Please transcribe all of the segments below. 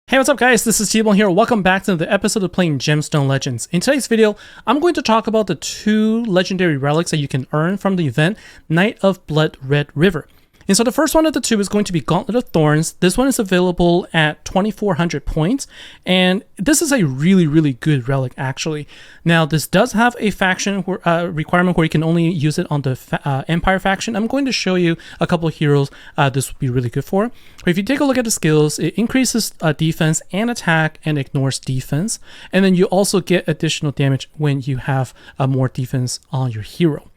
Hey, what's up guys? This is T-Bone here. Welcome back to the episode of playing Gemstone Legends. In today's video, I'm going to talk about the two legendary relics that you can earn from the event, Night of Blood Red River. And so the first one of the two is going to be Gauntlet of Thorns. This one is available at 2,400 points, and this is a really good relic actually. Now this does have a faction requirement where you can only use it on the Empire faction. I'm going to show you a couple of heroes this would be really good for. If you take a look at the skills, it increases defense and attack and ignores defense, and then you also get additional damage when you have more defense on your hero.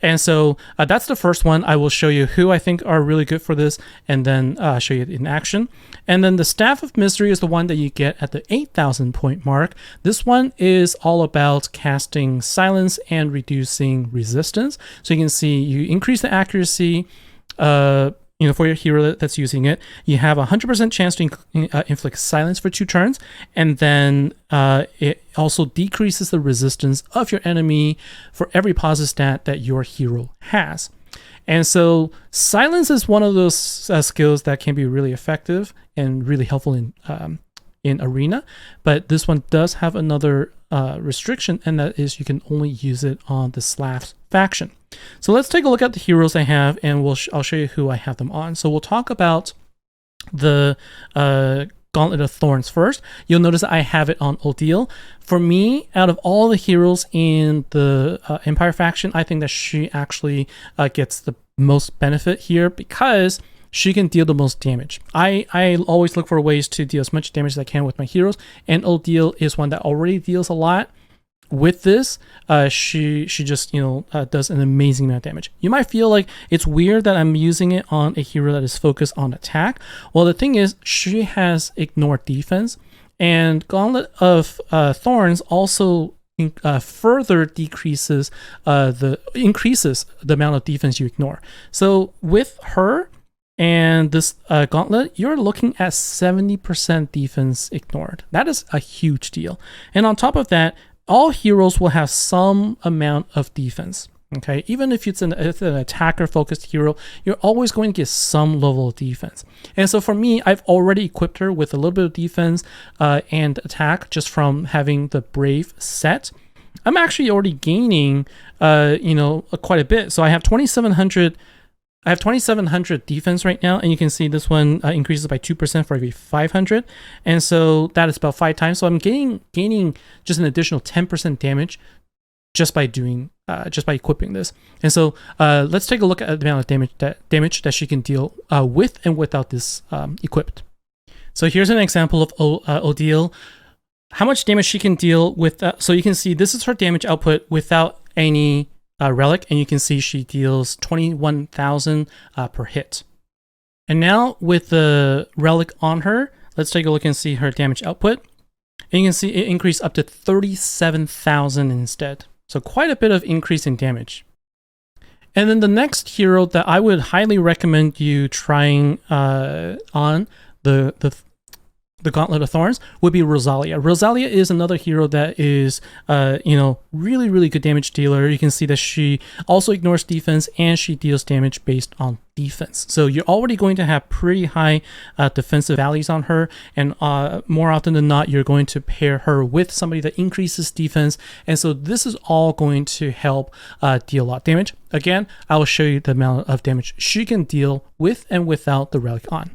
And so that's the first one. I will show you who I think are really good for this and then show you it in action. And then the Staff of Misery is the one that you get at the 8,000 point mark. This one is all about casting silence and reducing resistance. So you can see you increase the accuracy for your hero that's using it. You have a 100% chance to inflict silence for 2 turns, and then it also decreases the resistance of your enemy for every positive stat that your hero has. And so silence is one of those skills that can be really effective and really helpful in arena, but this one does have another restriction, and that is you can only use it on the Slavs faction. So let's take a look at the heroes I have, and I'll show you who I have them on. So we'll talk about the Gauntlet of Thorns first. You'll notice that I have it on Odile. For me, out of all the heroes in the Empire faction, I think that she actually gets the most benefit here because she can deal the most damage. I always look for ways to deal as much damage as I can with my heroes, and Odile is one that already deals a lot. With this, she just does an amazing amount of damage. You might feel like it's weird that I'm using it on a hero that is focused on attack. Well, the thing is, she has ignored defense, and Gauntlet of Thorns also further increases the amount of defense you ignore. So with her and this Gauntlet, you're looking at 70% defense ignored. That is a huge deal. And on top of that, all heroes will have some amount of defense. Okay, even if it's an attacker-focused hero, you're always going to get some level of defense. And so for me, I've already equipped her with a little bit of defense and attack just from having the Brave set. I'm actually already gaining, quite a bit. So I have 2,700. I have 2,700 defense right now, and you can see this one increases by 2% for every 500, and so that is about 5 times. So I'm gaining just an additional 10% damage just by equipping this. And so let's take a look at the amount of damage that she can deal with and without this equipped. So here's an example of Odile. How much damage she can deal with. So you can see this is her damage output without any relic, and you can see she deals 21,000 per hit. And now with the relic on her, let's take a look and see her damage output. And you can see it increased up to 37,000 instead. So quite a bit of increase in damage. And then the next hero that I would highly recommend you trying on the Gauntlet of Thorns would be Rosalia. Rosalia is another hero that is, really good damage dealer. You can see that she also ignores defense and she deals damage based on defense. So you're already going to have pretty high defensive values on her, and more often than not, you're going to pair her with somebody that increases defense. And so this is all going to help deal a lot of damage. Again, I will show you the amount of damage she can deal with and without the relic on.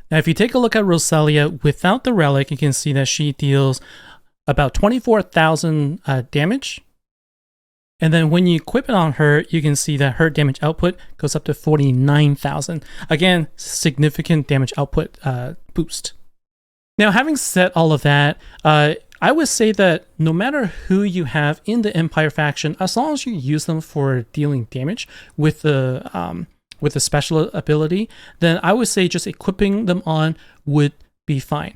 Now, if you take a look at Rosalia without the relic, you can see that she deals about 24,000 damage. And then when you equip it on her, you can see that her damage output goes up to 49,000. Again, significant damage output boost. Now, having said all of that, I would say that no matter who you have in the Empire faction, as long as you use them for dealing damage with the special ability, then I would say just equipping them on would be fine.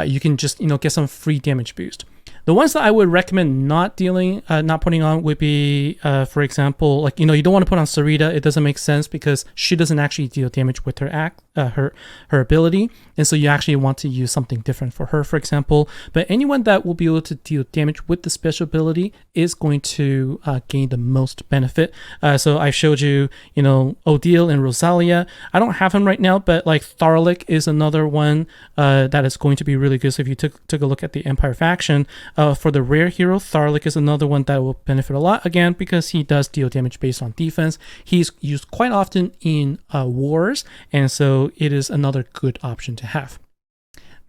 You can just get some free damage boost. The ones that I would recommend not putting on would be, for example, like, you don't want to put on Sarita. It doesn't make sense because she doesn't actually deal damage with her her ability. And so you actually want to use something different for her, for example. But anyone that will be able to deal damage with the special ability is going to gain the most benefit. So I showed you, Odile and Rosalia. I don't have him right now, but like Tharlik is another one that is going to be really good. So if you took a look at the Empire faction, for the rare hero, Tharlik is another one that will benefit a lot, again, because he does deal damage based on defense. He's used quite often in wars, and so it is another good option to have.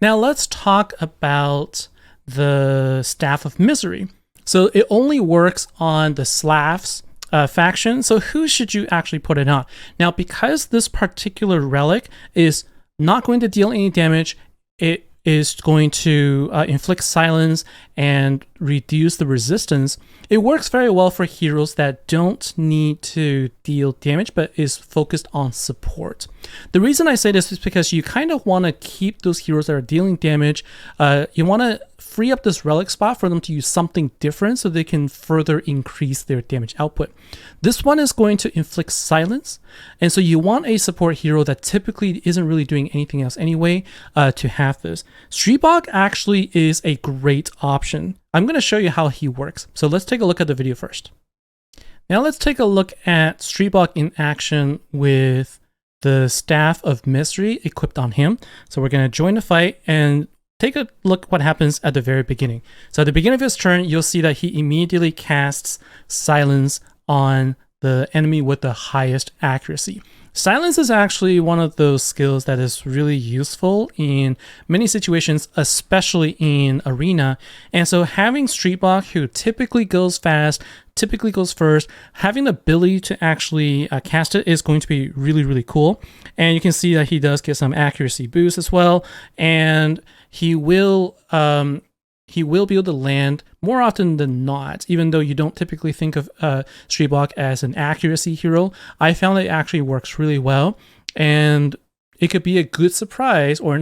Now let's talk about the Staff of Misery. So it only works on the Slavs faction. So who should you actually put it on? Now, because this particular relic is not going to deal any damage, it is going to inflict silence and reduce the resistance. It works very well for heroes that don't need to deal damage but is focused on support. The reason I say this is because you kind of want to keep those heroes that are dealing damage. You want to free up this relic spot for them to use something different so they can further increase their damage output. This one is going to inflict silence, and so you want a support hero that typically isn't really doing anything else anyway to have this. Streetbog actually is a great option. I'm going to show you how he works. So let's take a look at the video first. Now let's take a look at Streetbog in action with the Staff of Misery equipped on him. So we're going to join the fight and take a look what happens at the very beginning. So at the beginning of his turn, you'll see that he immediately casts Silence on the enemy with the highest accuracy. Silence is actually one of those skills that is really useful in many situations, especially in Arena. And so having Streetbog, who typically goes fast, typically goes first, having the ability to actually cast it is going to be really, really cool. And you can see that he does get some accuracy boost as well. And he will be able to land more often than not, even though you don't typically think of Streetbog as an accuracy hero. I found it actually works really well, and it could be a good surprise or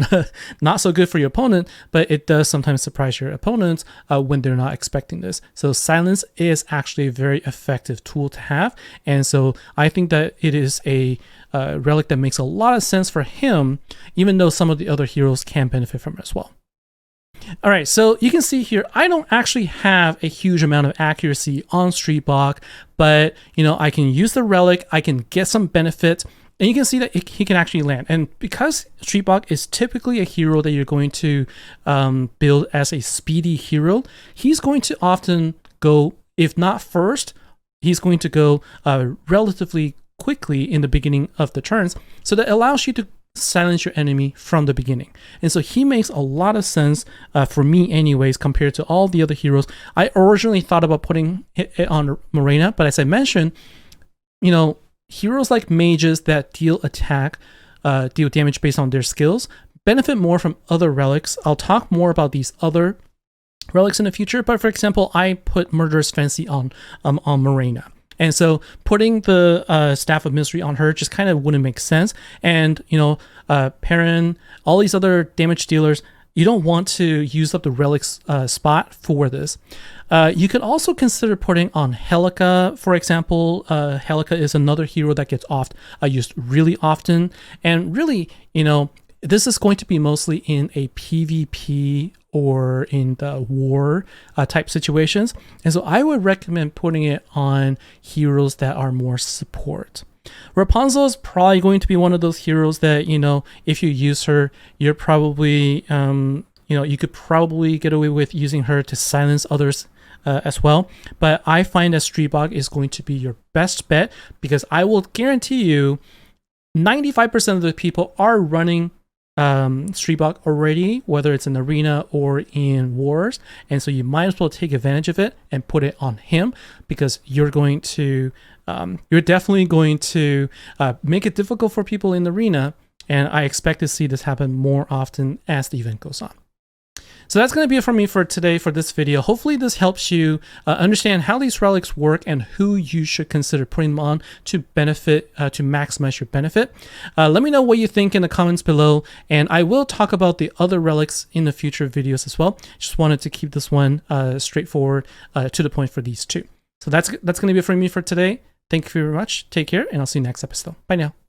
not so good for your opponent, but it does sometimes surprise your opponents when they're not expecting this. So Silence is actually a very effective tool to have, and so I think that it is a relic that makes a lot of sense for him, even though some of the other heroes can benefit from it as well. All right, so you can see here, I don't actually have a huge amount of accuracy on Streetbog, but I can use the relic, I can get some benefit, and you can see that he can actually land. And because Streetbog is typically a hero that you're going to build as a speedy hero, he's going to often go, if not first, he's going to go relatively quickly in the beginning of the turns. So that allows you to silence your enemy from the beginning. And so he makes a lot of sense for me anyways, compared to all the other heroes. I originally thought about putting it on Morena, but as I mentioned, heroes like mages that deal damage based on their skills benefit more from other relics. I'll talk more about these other relics in the future, but for example, I put Murderous Fancy on Morena. And so putting the Staff of Misery on her just kind of wouldn't make sense. And, Perrin, all these other damage dealers, you don't want to use up the relics spot for this. You could also consider putting on Helica, for example. Helica is another hero that gets used really often. And really, this is going to be mostly in a PvP or in the war type situations. And so I would recommend putting it on heroes that are more support. Rapunzel is probably going to be one of those heroes that, if you use her, you're probably, you could probably get away with using her to silence others as well. But I find that Streetbog is going to be your best bet, because I will guarantee you 95% of the people are running Streetbog already, whether it's in Arena or in Wars, and so you might as well take advantage of it and put it on him, because you're definitely going to make it difficult for people in the Arena, and I expect to see this happen more often as the event goes on. So that's going to be it for me for today for this video. Hopefully this helps you understand how these relics work and who you should consider putting them on to benefit, to maximize your benefit. Let me know what you think in the comments below, and I will talk about the other relics in the future videos as well. Just wanted to keep this one straightforward, to the point for these two. So that's going to be it for me for today. Thank you very much. Take care, and I'll see you next episode. Bye now.